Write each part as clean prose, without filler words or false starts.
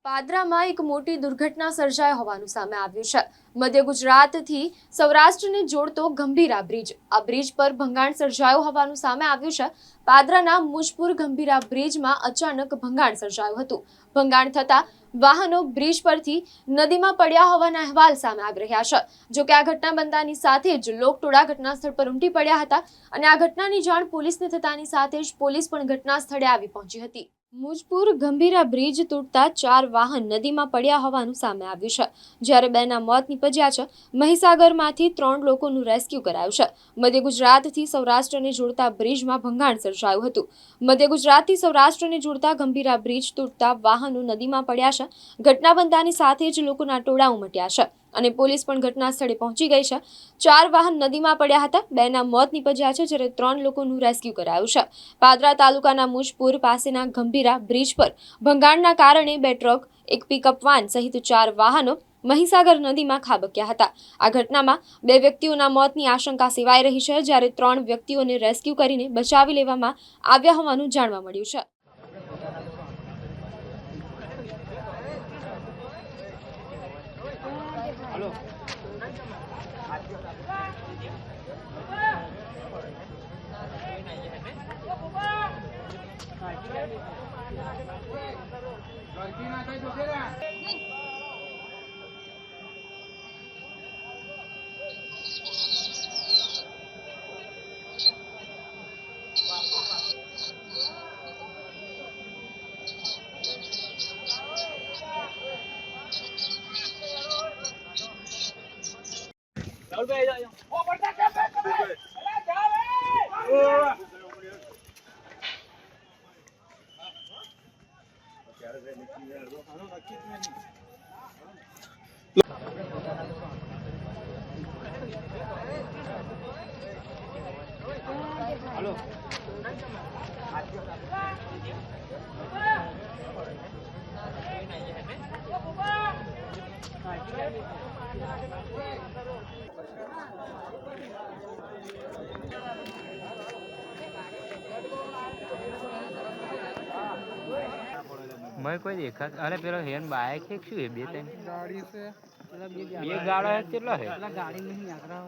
પાદરામાં એક મોટી દુર્ઘટના સર્જાઈ હોવાનું સામે આવ્યું છે। મધ્ય ગુજરાતથી સૌરાષ્ટ્રને જોડતો ગંભીરા બ્રિજ, આ બ્રિજ પર ભંગાણ સર્જાયું હોવાનું સામે આવ્યું છે। પાદરાના મુજપુર ગંભીરા બ્રિજમાં અચાનક ભંગાણ સર્જાયું હતું। ભંગાણ થતા વાહનો બ્રિજ પરથી નદીમાં પડ્યા હોવાના અહેવાલ સામે આવી રહ્યા છે। જો કે આ ઘટના બનતાની સાથે જ લોકટોળા ઘટના સ્થળ પર ઉમટી પડ્યા હતા અને આ ઘટનાની જાણ પોલીસને થતાની સાથે જ પોલીસ પણ ઘટના સ્થળે આવી પહોંચી હતી। મુજપુર ગંભીરા બ્રિજ તૂટતા 4 વાહન નદીમાં પડ્યા હોવાનું સામે આવ્યું છે, જ્યારે 2ના મોત નીપજ્યા છે। મહીસાગરમાંથી 3 લોકોનું રેસ્ક્યુ કરાયું છે। મધ્ય ગુજરાતથી સૌરાષ્ટ્રને જોડતા બ્રિજમાં ભંગાણ સર્જાયું હતું। મધ્ય ગુજરાતથી સૌરાષ્ટ્રને જોડતા ગંભીરા બ્રિજ તૂટતા વાહનો નદીમાં પડ્યા છે। ઘટના બનતાની સાથે જ લોકોના ટોળા ઉમટ્યા છે અને પોલીસ પણ ઘટના સ્થળે પહોંચી ગઈ છે। 4 વાહન નદીમાં પડ્યા હતા, 2ના મોત નીપજ્યા છે, જ્યારે 3 લોકોનું રેસ્ક્યુ કરાયું છે। પાદરા તાલુકાના મુજપુર પાસેના ગંભીરા બ્રિજ પર ભંગાણના કારણે 2 ટ્રક, એક પિકઅપ વાન સહિત 4 વાહનો મહીસાગર નદીમાં ખાબક્યા હતા। આ ઘટનામાં 2 વ્યક્તિઓના મોતની આશંકા સેવાઈ રહી છે, જ્યારે 3 વ્યક્તિઓને રેસ્ક્યુ કરીને બચાવી લેવામાં આવ્યા હોવાનું જાણવા મળ્યું છે। मैं कोई देखा अरे पेलो हेन बाइक है क्यों है बे टाइम गाड़ी से ये गाड़ा है कितना है गाड़ी नहीं आगरा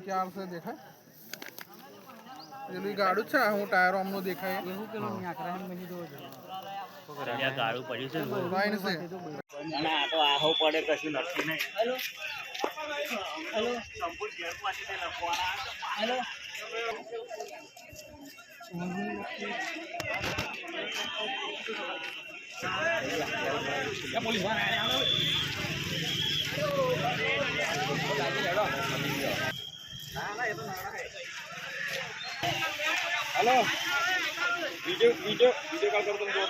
4 से देखा ये गाड़ू છે હું ટાયરો અમનો દેખાય એવું પેલો ની આકરા હે મહી દો या गाड़ू पड़ी से લાઈન છે અને આ તો આહો પડે કશું નક્કી નહીં હેલો હેલો સંપૂર્ણ ઘેર પાછી તે લખવાના હેલો પોલીસ વાળા આયા hello video video video call कर तुम दो